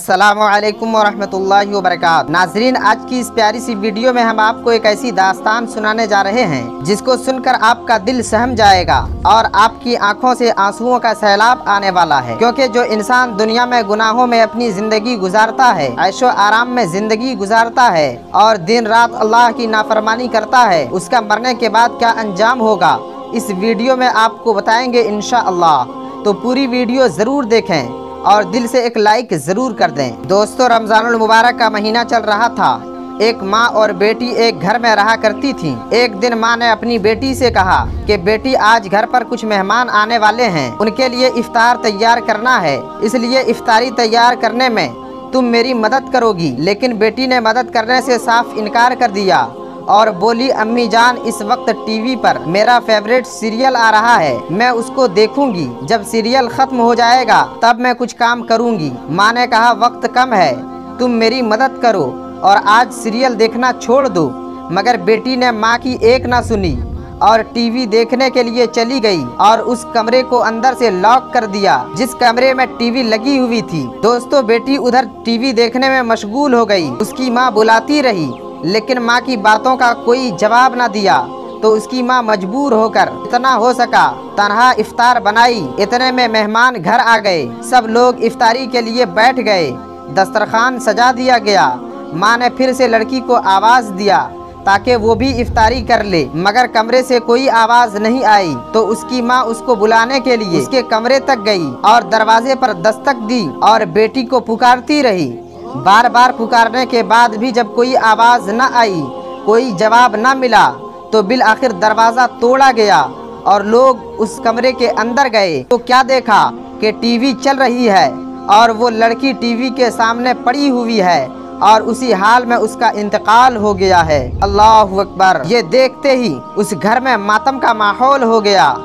अस्सलामुअलैकुम वरहमतुल्लाहि वबरकातुहू। नाजरीन, आज की इस प्यारी सी वीडियो में हम आपको एक ऐसी दास्तान सुनाने जा रहे हैं जिसको सुनकर आपका दिल सहम जाएगा और आपकी आंखों से आंसुओं का सैलाब आने वाला है। क्योंकि जो इंसान दुनिया में गुनाहों में अपनी जिंदगी गुजारता है, ऐशो आराम में जिंदगी गुजारता है और दिन रात अल्लाह की नाफरमानी करता है, उसका मरने के बाद क्या अंजाम होगा, इस वीडियो में आपको बताएंगे इंशाअल्लाह। तो पूरी वीडियो ज़रूर देखें और दिल से एक लाइक ज़रूर कर दें। दोस्तों, रमज़ानुल मुबारक का महीना चल रहा था। एक माँ और बेटी एक घर में रहा करती थीं। एक दिन माँ ने अपनी बेटी से कहा कि बेटी, आज घर पर कुछ मेहमान आने वाले हैं, उनके लिए इफ्तार तैयार करना है, इसलिए इफ्तारी तैयार करने में तुम मेरी मदद करोगी। लेकिन बेटी ने मदद करने से साफ इनकार कर दिया और बोली, अम्मी जान, इस वक्त टीवी पर मेरा फेवरेट सीरियल आ रहा है, मैं उसको देखूंगी, जब सीरियल खत्म हो जाएगा तब मैं कुछ काम करूंगी। माँ ने कहा, वक्त कम है, तुम मेरी मदद करो और आज सीरियल देखना छोड़ दो। मगर बेटी ने माँ की एक ना सुनी और टीवी देखने के लिए चली गई और उस कमरे को अंदर से लॉक कर दिया जिस कमरे में टीवी लगी हुई थी। दोस्तों, बेटी उधर टीवी देखने में मशगूल हो गई। उसकी माँ बुलाती रही लेकिन माँ की बातों का कोई जवाब न दिया, तो उसकी माँ मजबूर होकर इतना हो सका तन्हा इफ्तार बनाई। इतने में मेहमान घर आ गए। सब लोग इफ्तारी के लिए बैठ गए। दस्तरखान सजा दिया गया। माँ ने फिर से लड़की को आवाज़ दिया ताकि वो भी इफ्तारी कर ले, मगर कमरे से कोई आवाज़ नहीं आई। तो उसकी माँ उसको बुलाने के लिए उसके कमरे तक गई और दरवाजे पर दस्तक दी और बेटी को पुकारती रही। बार बार पुकारने के बाद भी जब कोई आवाज़ न आई, कोई जवाब न मिला, तो बिल आखिर दरवाज़ा तोड़ा गया और लोग उस कमरे के अंदर गए। तो क्या देखा कि टीवी चल रही है और वो लड़की टीवी के सामने पड़ी हुई है और उसी हाल में उसका इंतकाल हो गया है। अल्लाहु अकबर। ये देखते ही उस घर में मातम का माहौल हो गया।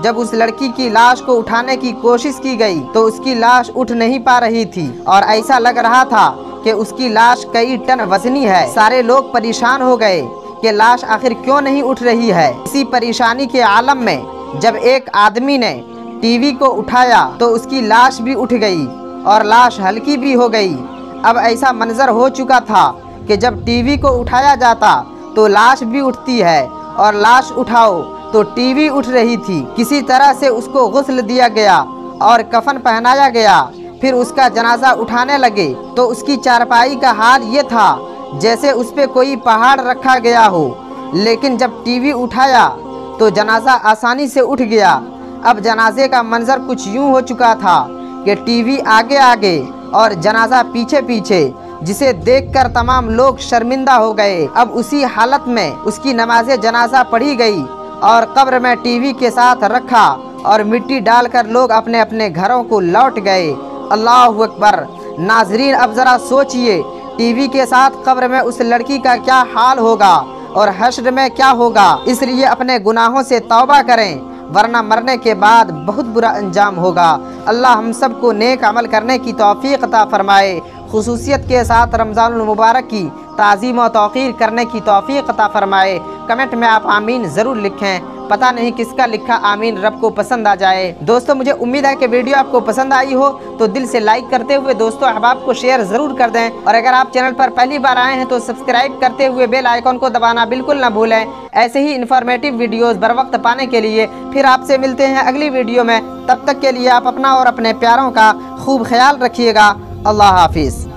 जब उस लड़की की लाश को उठाने की कोशिश की गई तो उसकी लाश उठ नहीं पा रही थी और ऐसा लग रहा था कि उसकी लाश कई टन वजनी है। सारे लोग परेशान हो गए कि लाश आखिर क्यों नहीं उठ रही है। इसी परेशानी के आलम में जब एक आदमी ने टीवी को उठाया तो उसकी लाश भी उठ गई और लाश हल्की भी हो गई। अब ऐसा मंजर हो चुका था कि जब टीवी को उठाया जाता तो लाश भी उठती है और लाश उठाओ तो टीवी उठ रही थी। किसी तरह से उसको गुस्ल दिया गया और कफन पहनाया गया। फिर उसका जनाजा उठाने लगे तो उसकी चारपाई का हाल ये था जैसे उस पे कोई पहाड़ रखा गया हो। लेकिन जब टीवी उठाया तो जनाजा आसानी से उठ गया। अब जनाजे का मंजर कुछ यूं हो चुका था कि टीवी आगे आगे और जनाजा पीछे पीछे, जिसे देखकर तमाम लोग शर्मिंदा हो गए। अब उसी हालत में उसकी नमाज़े जनाजा पढ़ी गई और कब्र में टीवी के साथ रखा और मिट्टी डालकर लोग अपने अपने घरों को लौट गए। अल्लाहु अकबर। नाजरीन, अब ज़रा सोचिए, टीवी के साथ कब्र में उस लड़की का क्या हाल होगा और हश्र में क्या होगा। इसलिए अपने गुनाहों से तौबा करें, वरना मरने के बाद बहुत बुरा अंजाम होगा। अल्लाह हम सब को नेक अमल करने की तौफीक अता फरमाए। खुसूसियत के साथ रमज़ानुल मुबारक की ताज़ीम और तौक़ीर करने की तौफीक अता फरमाए। कमेंट में आप आमीन ज़रूर लिखें। पता नहीं किसका लिखा आमीन रब को पसंद आ जाए। दोस्तों, मुझे उम्मीद है कि वीडियो आपको पसंद आई हो, तो दिल से लाइक करते हुए दोस्तों अहबाब को शेयर ज़रूर कर दें और अगर आप चैनल पर पहली बार आए हैं तो सब्सक्राइब करते हुए बेल आइकॉन को दबाना बिल्कुल ना भूलें। ऐसे ही इन्फॉर्मेटिव वीडियोज़ बर वक्त पाने के लिए फिर आपसे मिलते हैं अगली वीडियो में। तब तक के लिए आप अपना और अपने प्यारों का खूब ख्याल रखिएगा। अल्लाह हाफिज़।